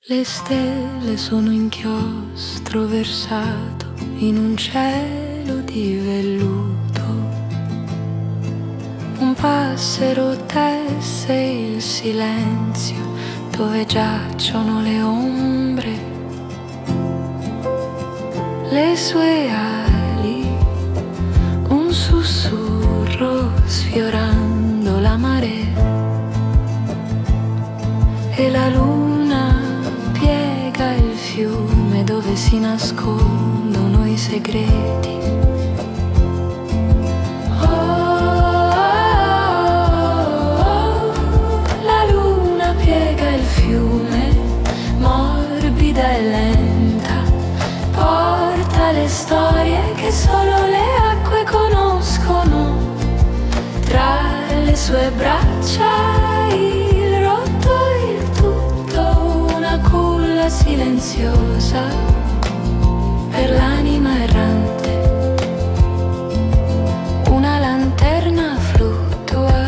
Le stelle sono inchiostro versato in un cielo di velluto. Un passero tesse il silenzio dove giacciono le ombre. Le sue ali, un sussurro sfiorando la marea. E la luna piega il fiume dove si nascondono i segreti. La luna piega il fiume, morbida e lenta, porta le storie che solo le acque conoscono. Tra le sue braccia il rotto, il tutto, una culla silenziosa per l'anima errante. Una lanterna fluttua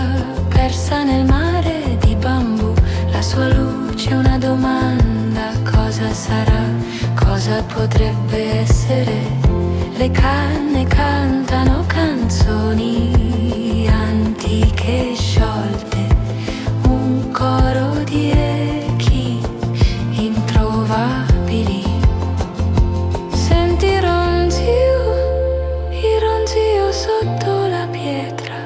persa nel mare di bambù. La sua luce è una domanda: cosa sarà? Cosa potrebbe essere? Le canne cantano canzoni antiche sciolte, un coro di echi introvabili. Senti il ronzio sotto la pietra,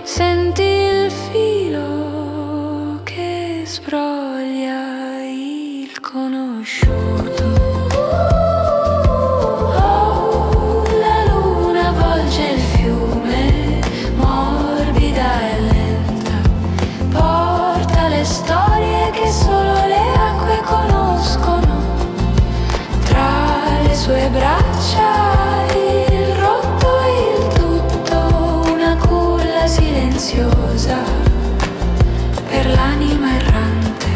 senti il filo che sbroglia il conosciuto. Storie che solo le acque conoscono. Tra le sue braccia il rotto e il tutto, una culla silenziosa per l'anima errante.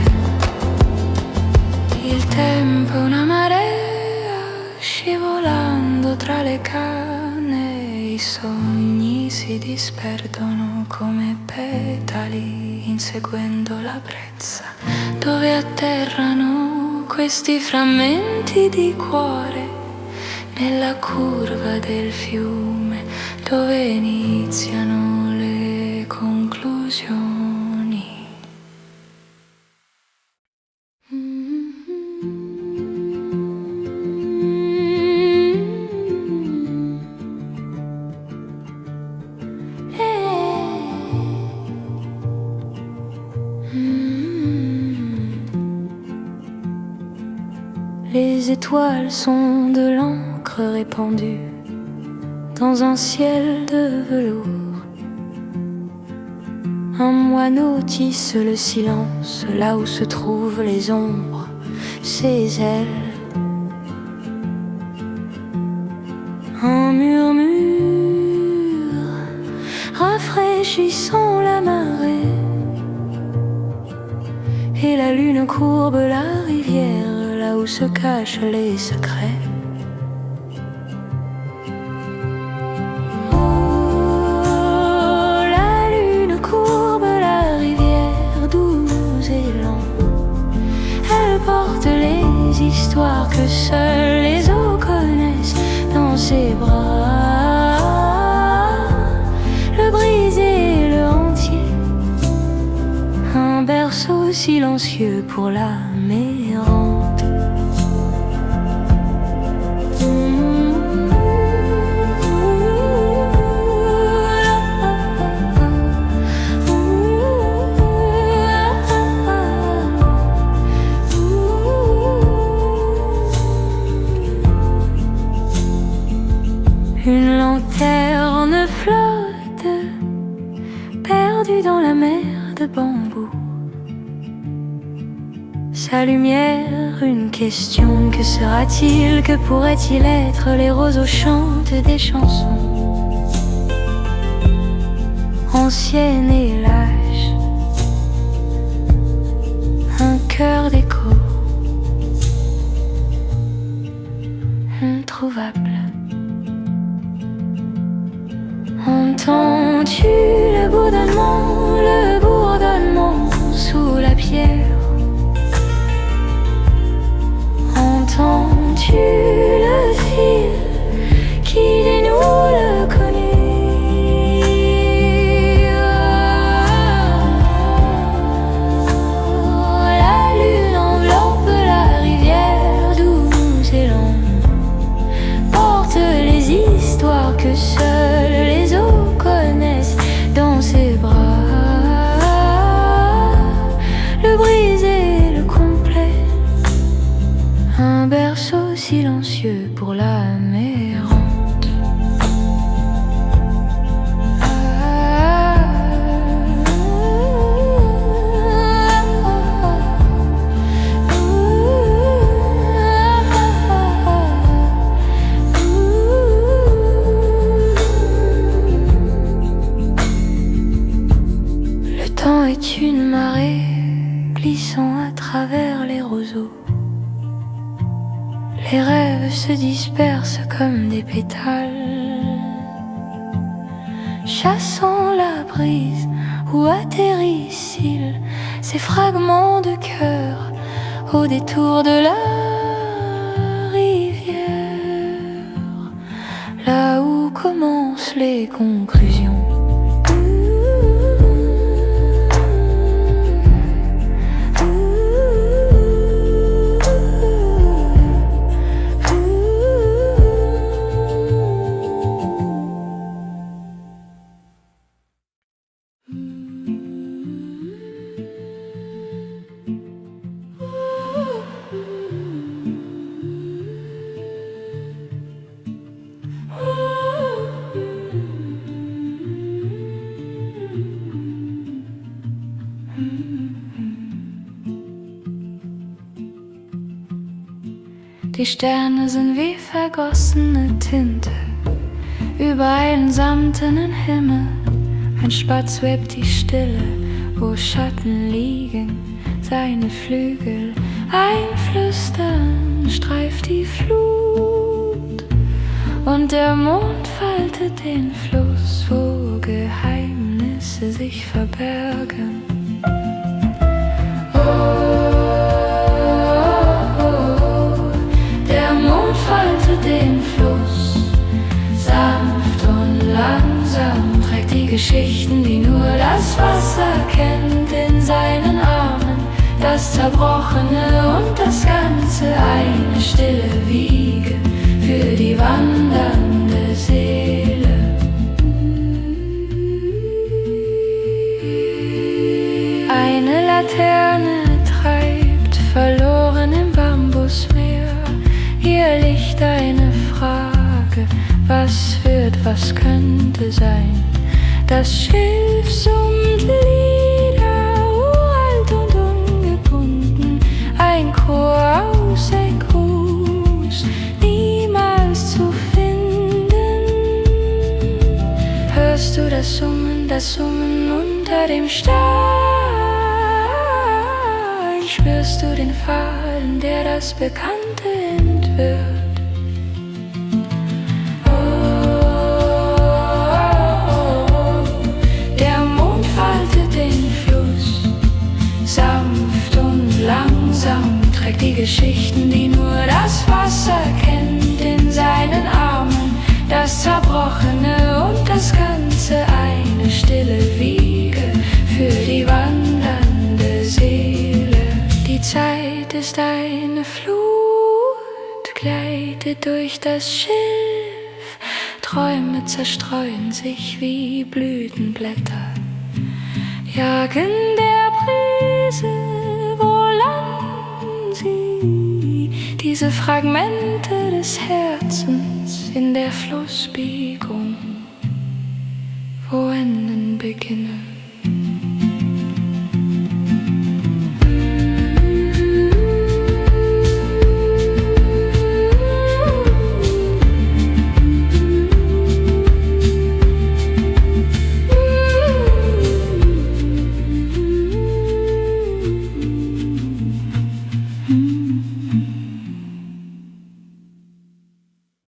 Il tempo è una marea scivolando tra le canne. I sogni si disperdono come petali inseguendo la brezza. Dove atterrano questi frammenti di cuore? Nella curva del fiume dove iniziano le conclusioni. Les étoiles sont de l'encre répandue dans un ciel de velours. Un moineau tisse le silence là où se trouvent les ombres, ses ailes. Un murmure rafraîchissant la marée, et la lune courbe la rivière là où se cachent les secrets. Oh, la lune courbe la rivière douce et lente. Elle porte les histoires que seuls les eaux connaissent dans ses bras. Le brisé et le entier, un berceau silencieux pour l'âme errante. Une lanterne flotte, perdue dans la mer de bambou. Sa lumière, une question: que sera-t-il? Que pourrait-il être? Les roseaux chantent des chansons anciennes et lâches, un cœur d'écho introuvable. Entends-tu le bourdonnement sous la pierre? silencieux pour la errante. Le temps est une marée glissant à travers les roseaux. Les rêves se dispersent comme des pétales, chassant la brise où atterrissent-ils, ces fragments de cœur au détour de la rivière, là où commencent les conclusions. Die Sterne sind wie vergossene Tinte über einen samtenen Himmel. Ein Spatz webt die Stille, wo Schatten liegen, seine Flügel. Ein Flüstern streift die Flut und der Mond faltet den Fluss, wo Geheimnisse sich verbergen. Faltet den Fluss, sanft und langsam trägt die Geschichten, die nur das Wasser kennt, in seinen Armen. Das Zerbrochene und das Ganze, eine stille Wiege für die wandernde Seele. Eine Laterne treibt verloren im Bambusmeer. Ihr Licht eine Frage, was wird, was könnte sein? Das Schilf summt Lieder, uralt und ungebunden, ein Chor aus Echos, niemals zu finden. Hörst du das Summen unter dem Stein? Spürst du den Faden, der das Bekannte entwirrt? Der Mond faltet den Fluss, sanft und langsam trägt die Geschichten, die nur das Wasser kennt, in seinen Armen. Das Zerbrochene und das Ganze, eine stille Wiege für die wandernde Seele. Die Zeit ist eine Flut, gleitet durch das Schiff. Träume zerstreuen sich wie Blütenblätter, jagen der Brise, wo landen sie? Diese Fragmente des Herzens in der Flussbiegung, wo Enden beginnen.